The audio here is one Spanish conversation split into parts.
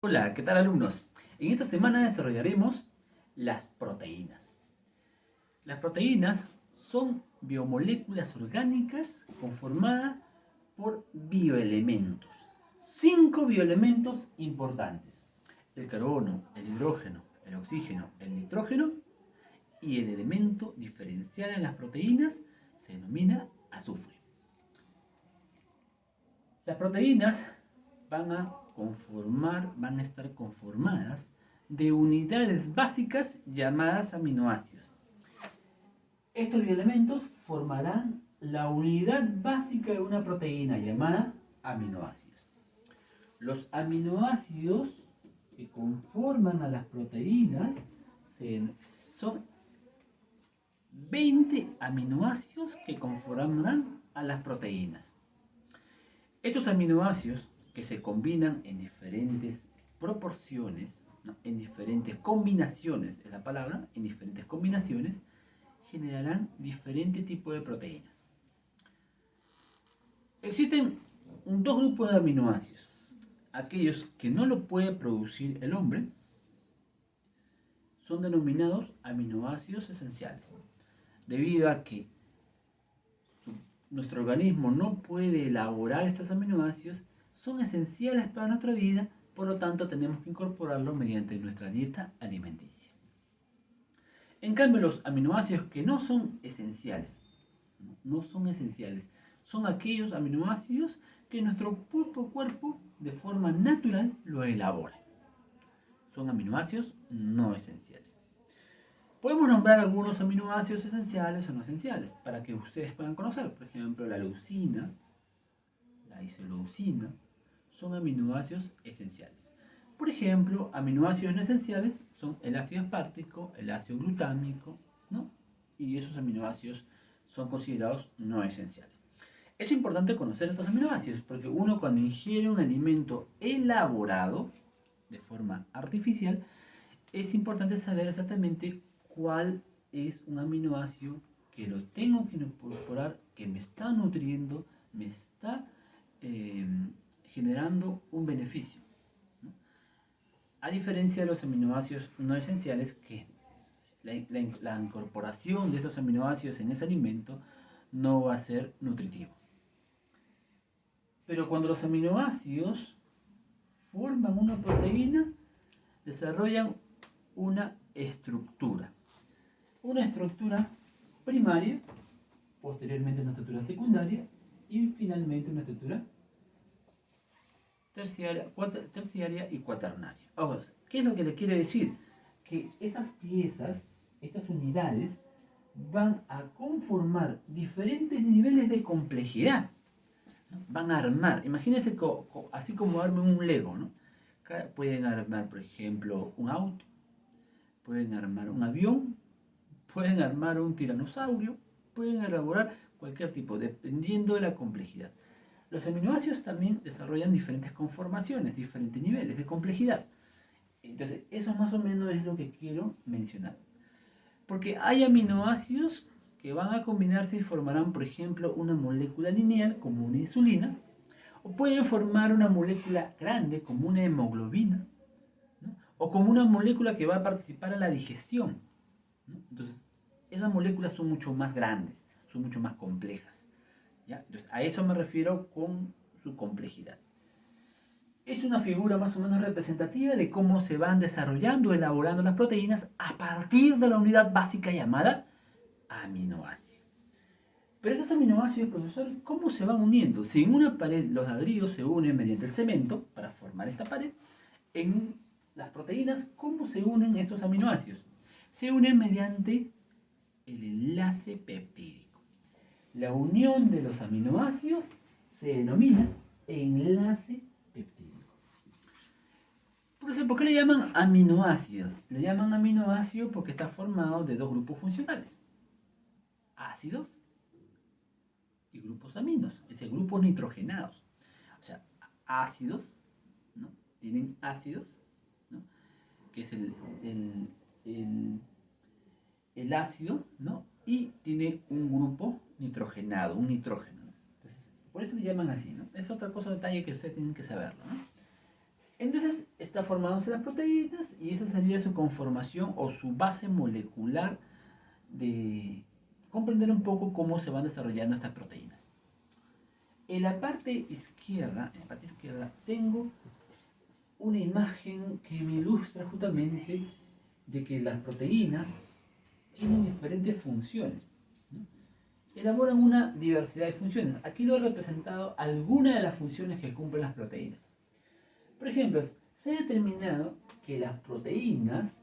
Hola, ¿qué tal alumnos? En esta semana desarrollaremos las proteínas. Las proteínas son biomoléculas orgánicas conformadas por bioelementos. 5 bioelementos importantes: el carbono, el hidrógeno, el oxígeno, el nitrógeno, y el elemento diferencial en las proteínas se denomina azufre. Las proteínas van a estar conformadas de unidades básicas llamadas aminoácidos. Estos bioelementos formarán la unidad básica de una proteína llamada aminoácidos. Los aminoácidos que conforman a las proteínas son 20 aminoácidos que conformarán a las proteínas. Estos aminoácidos que se combinan en diferentes proporciones, ¿no?, en diferentes combinaciones, es la palabra, en diferentes combinaciones, generarán diferentes tipos de proteínas. Existen dos grupos de aminoácidos: aquellos que no lo puede producir el hombre son denominados aminoácidos esenciales, debido a que nuestro organismo no puede elaborar estos aminoácidos. Son esenciales para nuestra vida, por lo tanto tenemos que incorporarlos mediante nuestra dieta alimenticia. En cambio, los aminoácidos que no son esenciales, son aquellos aminoácidos que nuestro propio cuerpo de forma natural lo elabora. Son aminoácidos no esenciales. Podemos nombrar algunos aminoácidos esenciales o no esenciales para que ustedes puedan conocer. Por ejemplo, la leucina, la isoleucina, son aminoácidos esenciales. Por ejemplo, aminoácidos no esenciales son el ácido aspartico, el ácido glutámico, ¿no? Y esos aminoácidos son considerados no esenciales. Es importante conocer estos aminoácidos porque uno, cuando ingiere un alimento elaborado de forma artificial, es importante saber exactamente cuál es un aminoácido que lo tengo que incorporar, que me está nutriendo, me está generando un beneficio, ¿no? A diferencia de los aminoácidos no esenciales, que la incorporación de estos aminoácidos en ese alimento no va a ser nutritivo. Pero cuando los aminoácidos forman una proteína, desarrollan una estructura primaria, posteriormente una estructura secundaria y finalmente una estructura terciaria y cuaternaria. Ahora, ¿qué es lo que le quiere decir? Que estas piezas, estas unidades, van a conformar diferentes niveles de complejidad, ¿no? Van a armar, imagínense así como arman un Lego, ¿no? Pueden armar, por ejemplo, un auto, pueden armar un avión, pueden armar un tiranosaurio, pueden elaborar cualquier tipo, dependiendo de la complejidad. Los aminoácidos también desarrollan diferentes conformaciones, diferentes niveles de complejidad. Entonces, eso más o menos es lo que quiero mencionar. Porque hay aminoácidos que van a combinarse y formarán, por ejemplo, una molécula lineal como una insulina, o pueden formar una molécula grande como una hemoglobina, ¿no?, o como una molécula que va a participar en la digestión, ¿no? Entonces, esas moléculas son mucho más grandes, son mucho más complejas, ¿ya? Entonces, a eso me refiero con su complejidad. Es una figura más o menos representativa de cómo se van desarrollando, elaborando las proteínas a partir de la unidad básica llamada aminoácido. Pero estos aminoácidos, profesor, ¿cómo se van uniendo? Si en una pared los ladrillos se unen mediante el cemento para formar esta pared, en las proteínas, ¿cómo se unen estos aminoácidos? Se unen mediante el enlace peptídico. La unión de los aminoácidos se denomina enlace peptídico. ¿Por qué le llaman aminoácido? Le llaman aminoácido porque está formado de dos grupos funcionales: ácidos y grupos aminos, es decir, grupos nitrogenados. O sea, ácidos, ¿no?, tienen ácidos, ¿no?, que es el ácido, ¿no?, y tiene un grupo nitrogenado, un nitrógeno, ¿no? Entonces, por eso le llaman así, ¿no? Es otra cosa, detalle que ustedes tienen que saberlo, ¿no? Entonces está formándose las proteínas y esa sería su conformación o su base molecular de comprender un poco cómo se van desarrollando estas proteínas. En la parte izquierda tengo una imagen que me ilustra justamente de que las proteínas tienen diferentes funciones, ¿no? Elaboran una diversidad de funciones. Aquí lo he representado algunas de las funciones que cumplen las proteínas. Por ejemplo, se ha determinado que las proteínas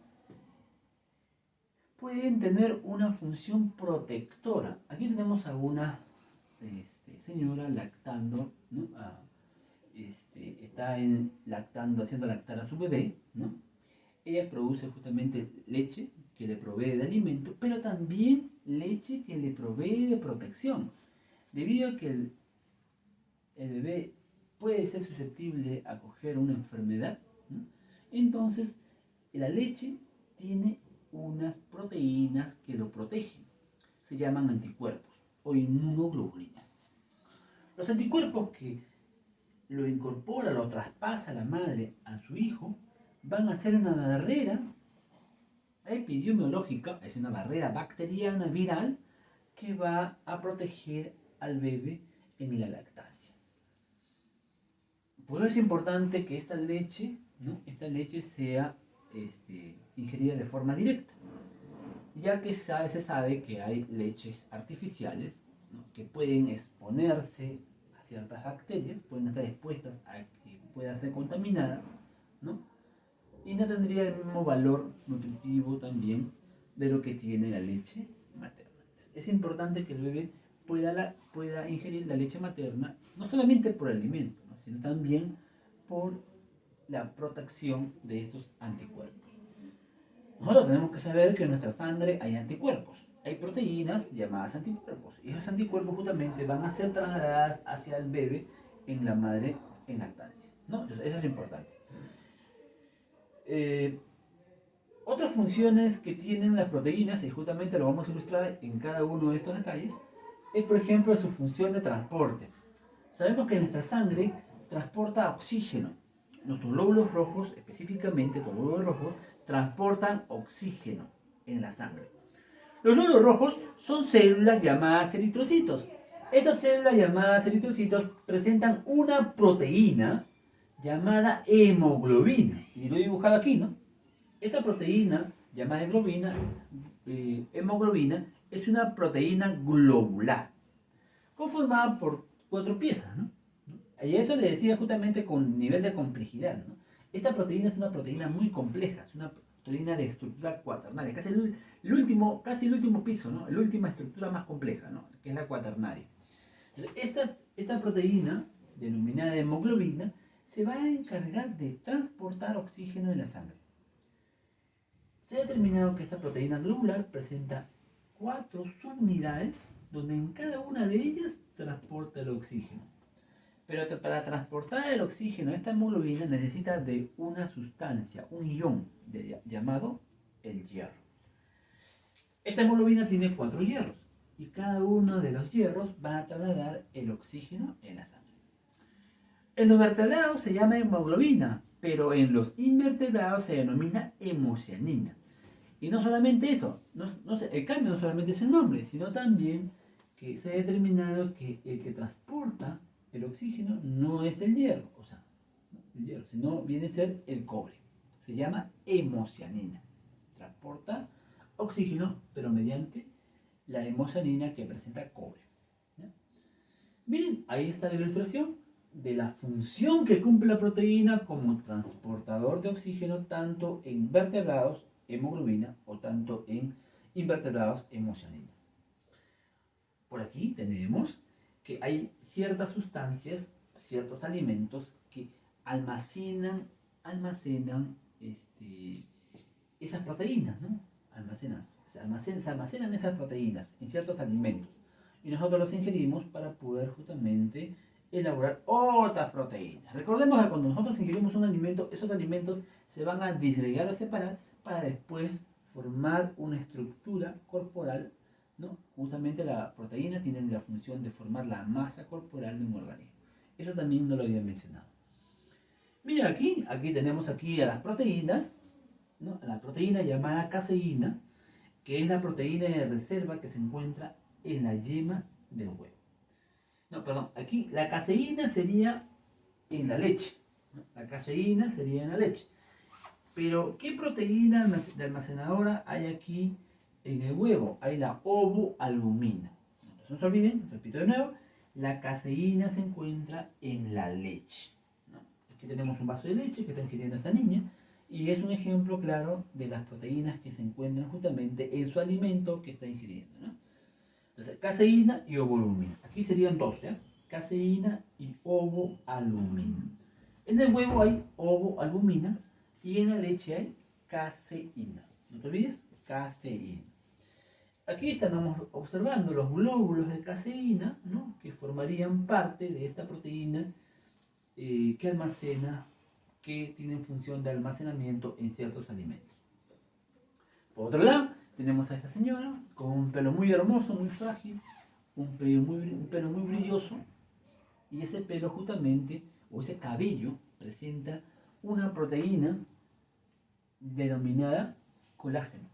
pueden tener una función protectora. Aquí tenemos a una señora lactando, ¿no? Está lactando, haciendo lactar a su bebé, ¿no? Ella produce justamente leche que le provee de alimento, pero también leche que le provee de protección. Debido a que el bebé puede ser susceptible a coger una enfermedad, ¿no? Entonces la leche tiene unas proteínas que lo protegen. Se llaman anticuerpos o inmunoglobulinas. Los anticuerpos que lo incorpora, lo traspasa la madre a su hijo, van a ser una barrera epidemiológica, es una barrera bacteriana viral que va a proteger al bebé en la lactancia. Por eso es importante que esta leche, ¿no? Esta leche sea ingerida de forma directa, ya que se sabe que hay leches artificiales, ¿no? Que pueden exponerse a ciertas bacterias, pueden estar expuestas a que pueda ser contaminada, ¿no? Y no tendría el mismo valor nutritivo también de lo que tiene la leche materna. Entonces, es importante que el bebé pueda ingerir la leche materna, no solamente por el alimento, ¿no? Sino también por la protección de estos anticuerpos. Nosotros tenemos que saber que en nuestra sangre hay anticuerpos, hay proteínas llamadas anticuerpos, y esos anticuerpos justamente van a ser trasladadas hacia el bebé en la madre en lactancia, ¿no? Entonces, eso es importante. Otras funciones que tienen las proteínas, y justamente lo vamos a ilustrar en cada uno de estos detalles, es por ejemplo su función de transporte. Sabemos que nuestra sangre transporta oxígeno. Nuestros glóbulos rojos, específicamente los glóbulos rojos, transportan oxígeno en la sangre. Los glóbulos rojos son células llamadas eritrocitos. Estas células llamadas eritrocitos presentan una proteína llamada hemoglobina. Y lo he dibujado aquí, ¿no? Esta proteína llamada hemoglobina es una proteína globular, conformada por 4 piezas, ¿no? Y eso le decía justamente con nivel de complejidad, ¿no? Esta proteína es una proteína muy compleja, es una proteína de estructura cuaternaria, casi el último piso, ¿no? La última estructura más compleja, ¿no? Que es la cuaternaria. Entonces, esta proteína, denominada hemoglobina, se va a encargar de transportar oxígeno en la sangre. Se ha determinado que esta proteína globular presenta 4 subunidades, donde en cada una de ellas transporta el oxígeno. Pero para transportar el oxígeno, esta hemoglobina necesita de una sustancia, un ion llamado el hierro. Esta hemoglobina tiene 4 hierros y cada uno de los hierros va a trasladar el oxígeno en la sangre. En los vertebrados se llama hemoglobina, pero en los invertebrados se denomina hemocianina. Y no solamente eso, el cambio no solamente es el nombre, sino también que se ha determinado que el que transporta el oxígeno no es el hierro, sino viene a ser el cobre. Se llama hemocianina. Transporta oxígeno, pero mediante la hemocianina que presenta cobre. ¿Ya? Miren, ahí está la ilustración de la función que cumple la proteína como transportador de oxígeno tanto en vertebrados, hemoglobina, o tanto en invertebrados, hemocianina. Por aquí tenemos que hay ciertas sustancias, ciertos alimentos que almacenan esas proteínas, ¿no? Se almacenan esas proteínas en ciertos alimentos y nosotros los ingerimos para poder justamente elaborar otras proteínas. Recordemos que cuando nosotros ingerimos un alimento, esos alimentos se van a disgregar o separar para después formar una estructura corporal, ¿no? Justamente la proteína tiene la función de formar la masa corporal de un organismo. Eso también no lo había mencionado. Mira aquí tenemos aquí a las proteínas, ¿no? A la proteína llamada caseína, que es la proteína de reserva que se encuentra en la yema del huevo. No, perdón, aquí la caseína sería en la leche, ¿no? La caseína sería en la leche. Pero, ¿qué proteína de almacenadora hay aquí en el huevo? Hay la ovoalbumina. Entonces, no se olviden, repito de nuevo, la caseína se encuentra en la leche, ¿no? Aquí tenemos un vaso de leche que está ingiriendo esta niña y es un ejemplo claro de las proteínas que se encuentran justamente en su alimento que está ingiriendo, ¿no? Entonces, caseína y ovoalbumina. Aquí serían dos, ¿ya? Caseína y ovoalbumina. En el huevo hay ovoalbumina y en la leche hay caseína. No te olvides, caseína. Aquí estamos observando los glóbulos de caseína, ¿no? Que formarían parte de esta proteína que almacena, que tiene función de almacenamiento en ciertos alimentos. Por otro lado, tenemos a esta señora con un pelo muy hermoso, muy frágil, un pelo muy brilloso, y ese pelo justamente, o ese cabello, presenta una proteína denominada colágeno.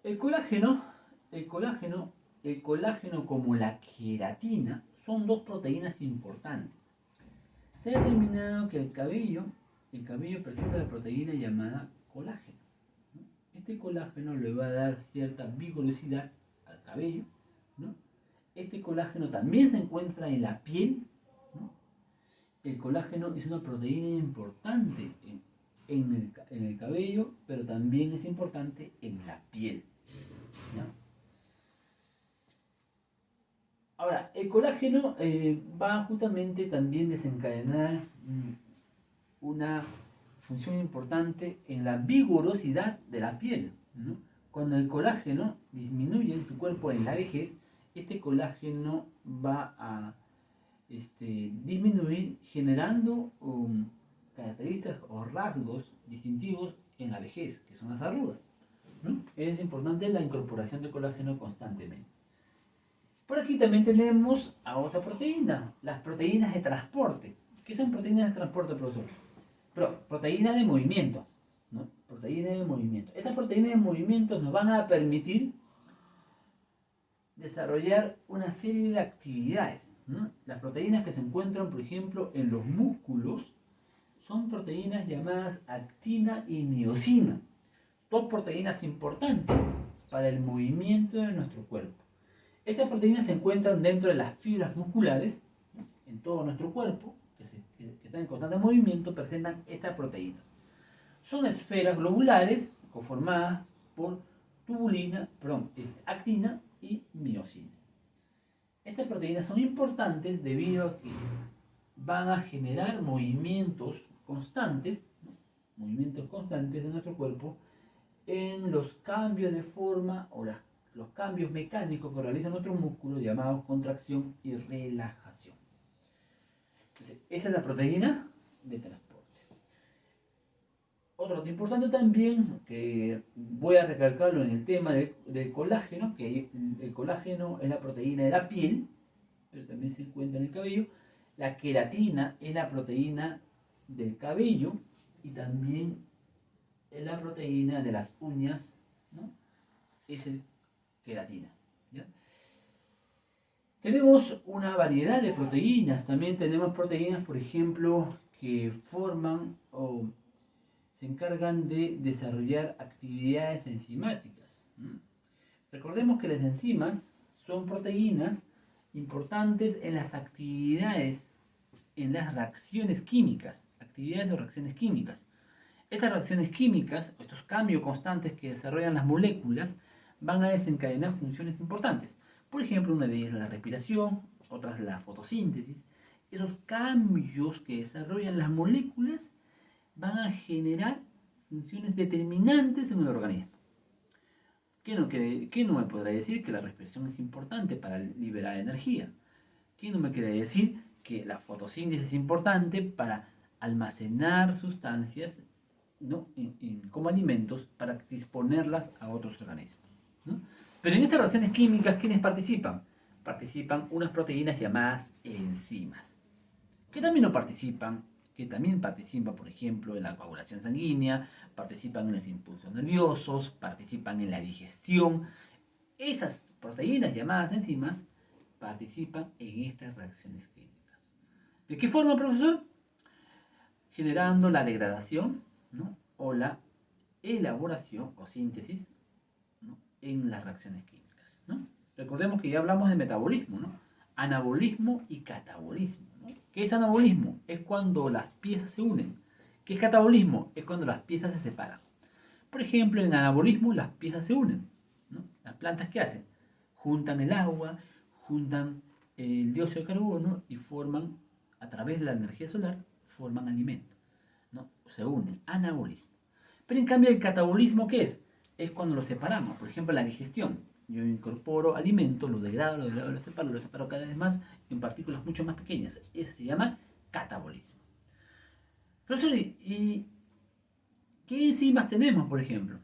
El colágeno, el colágeno como la queratina son dos proteínas importantes. Se ha determinado que el cabello presenta la proteína llamada colágeno. Este colágeno le va a dar cierta vigorosidad al cabello, ¿no? Este colágeno también se encuentra en la piel, ¿no? El colágeno es una proteína importante en el cabello, pero también es importante en la piel, ¿no? Ahora, el colágeno va justamente también a desencadenar una función importante en la vigorosidad de la piel, ¿no? Cuando el colágeno disminuye en su cuerpo en la vejez, este colágeno va a disminuir generando características o rasgos distintivos en la vejez, que son las arrugas, ¿no? Es importante la incorporación de colágeno constantemente. Por aquí también tenemos a otra proteína, las proteínas de transporte. ¿Qué son proteínas de transporte, profesor? Proteínas de movimiento, ¿no? Proteínas de movimiento. Estas proteínas de movimiento nos van a permitir desarrollar una serie de actividades, ¿no? Las proteínas que se encuentran, por ejemplo, en los músculos son proteínas llamadas actina y miosina. Dos proteínas importantes para el movimiento de nuestro cuerpo. Estas proteínas se encuentran dentro de las fibras musculares, ¿no? En todo nuestro cuerpo, que están en constante movimiento, presentan estas proteínas. Son esferas globulares conformadas por actina y miosina. Estas proteínas son importantes debido a que van a generar movimientos constantes, ¿no? Movimientos constantes de nuestro cuerpo en los cambios de forma o los cambios mecánicos que realizan nuestros músculos llamados contracción y relajación. Entonces, esa es la proteína de transporte. Otro dato importante también, que voy a recalcarlo en el tema del colágeno, que el colágeno es la proteína de la piel, pero también se encuentra en el cabello. La queratina es la proteína del cabello y también es la proteína de las uñas, ¿no? Es el queratina, ¿ya? Tenemos una variedad de proteínas. También tenemos proteínas, por ejemplo, que forman o se encargan de desarrollar actividades enzimáticas. Recordemos que las enzimas son proteínas importantes en las actividades, en las reacciones químicas, actividades o reacciones químicas. Estas reacciones químicas, estos cambios constantes que desarrollan las moléculas, van a desencadenar funciones importantes. Por ejemplo, una de ellas es la respiración, otras la fotosíntesis. Esos cambios que desarrollan las moléculas van a generar funciones determinantes en el organismo. ¿Qué no me podrá decir que la respiración es importante para liberar energía? ¿Qué no me quiere decir que la fotosíntesis es importante para almacenar sustancias, ¿no? como alimentos para disponerlas a otros organismos, ¿no? Pero en estas reacciones químicas, ¿quiénes participan? Participan unas proteínas llamadas enzimas. que también no participan, que también participan, por ejemplo, en la coagulación sanguínea, participan en los impulsos nerviosos, participan en la digestión. Esas proteínas llamadas enzimas participan en estas reacciones químicas. ¿De qué forma, profesor? Generando la degradación, ¿no? O la elaboración o síntesis, ¿no? En las reacciones químicas, ¿no? Recordemos que ya hablamos de metabolismo, ¿no? Anabolismo y catabolismo, ¿no? ¿Qué es anabolismo? Es cuando las piezas se unen. ¿Qué es catabolismo? Es cuando las piezas se separan. Por ejemplo, en anabolismo las piezas se unen, ¿no? Las plantas, ¿qué hacen? Juntan el agua, juntan el dióxido de carbono y forman, a través de la energía solar, forman alimento, ¿no? Se unen, anabolismo. Pero en cambio el catabolismo, ¿qué es? Es cuando lo separamos, por ejemplo la digestión. Yo incorporo alimento, lo degrado, lo separo cada vez más en partículas mucho más pequeñas. Ese se llama catabolismo. Profesor, ¿y qué enzimas tenemos, por ejemplo?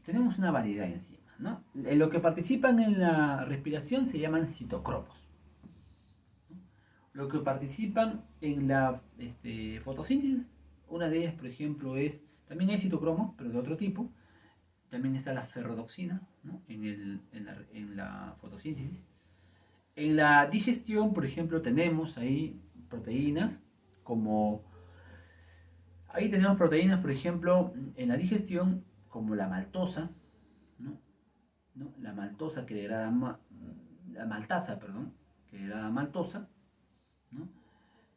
Tenemos una variedad de enzimas, ¿no? Los que participan en la respiración se llaman citocromos. Los que participan en la fotosíntesis, una de ellas, por ejemplo, también hay citocromos, pero de otro tipo. También está la ferrodoxina, ¿no? en la fotosíntesis. En la digestión, por ejemplo, tenemos ahí proteínas como... Ahí tenemos proteínas, por ejemplo, en la digestión, como la maltosa, ¿no? ¿No? La maltosa que degrada... La maltasa, perdón, que degrada maltosa, ¿no?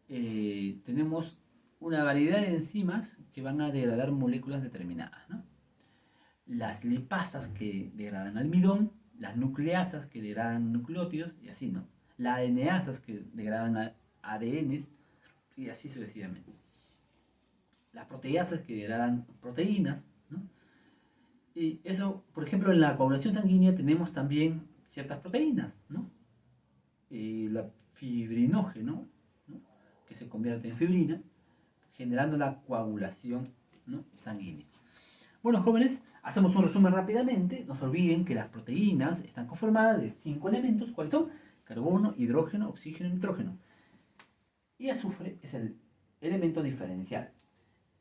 Tenemos una variedad de enzimas que van a degradar moléculas determinadas, ¿no? Las lipasas que degradan almidón, las nucleasas que degradan nucleótidos y así, ¿no? Las ADNasas que degradan ADNs y así sucesivamente. Las proteasas que degradan proteínas, ¿no? Y eso, por ejemplo, en la coagulación sanguínea tenemos también ciertas proteínas, ¿no? La fibrinógeno, ¿no? Que se convierte en fibrina, generando la coagulación, ¿no? Sanguínea. Bueno, jóvenes, hacemos un resumen rápidamente. No se olviden que las proteínas están conformadas de 5 elementos. ¿Cuáles son? Carbono, hidrógeno, oxígeno y nitrógeno. Y azufre es el elemento diferencial.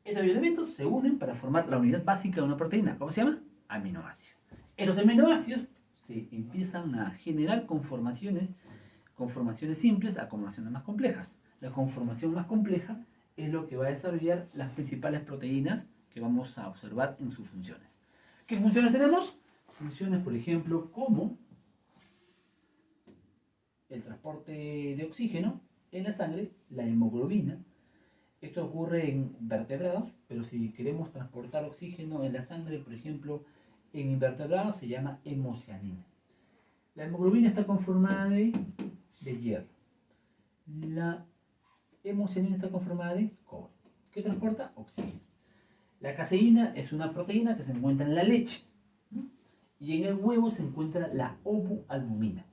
Estos elementos se unen para formar la unidad básica de una proteína. ¿Cómo se llama? Aminoácidos. Estos aminoácidos se empiezan a generar conformaciones simples a conformaciones más complejas. La conformación más compleja es lo que va a desarrollar las principales proteínas que vamos a observar en sus funciones. ¿Qué funciones tenemos? Funciones, por ejemplo, como el transporte de oxígeno en la sangre, la hemoglobina. Esto ocurre en vertebrados, pero si queremos transportar oxígeno en la sangre, por ejemplo, en invertebrados se llama hemocianina. La hemoglobina está conformada de hierro. La hemocianina está conformada de cobre. ¿Qué transporta? Oxígeno. La caseína es una proteína que se encuentra en la leche, ¿no? Y en el huevo se encuentra la ovoalbumina.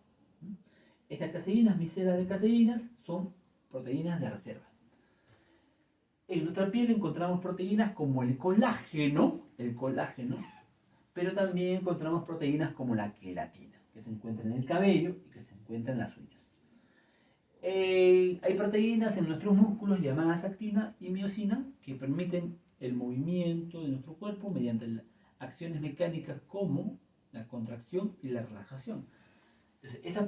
Estas caseínas, micelas de caseínas, son proteínas de reserva. En nuestra piel encontramos proteínas como el colágeno, pero también encontramos proteínas como la queratina, que se encuentra en el cabello y que se encuentra en las uñas. Hay proteínas en nuestros músculos llamadas actina y miosina que permiten el movimiento de nuestro cuerpo mediante acciones mecánicas como la contracción y la relajación. Entonces, esas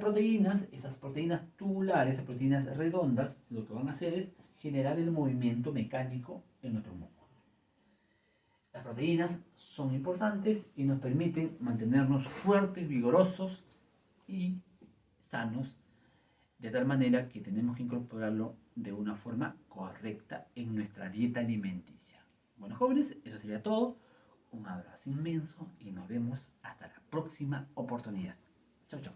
proteínas tubulares, esas proteínas redondas, lo que van a hacer es generar el movimiento mecánico en nuestros músculos. Las proteínas son importantes y nos permiten mantenernos fuertes, vigorosos y sanos, de tal manera que tenemos que incorporarlo de una forma correcta en nuestra dieta alimenticia. Bueno, jóvenes, eso sería todo. Un abrazo inmenso y nos vemos hasta la próxima oportunidad. Chau, chau.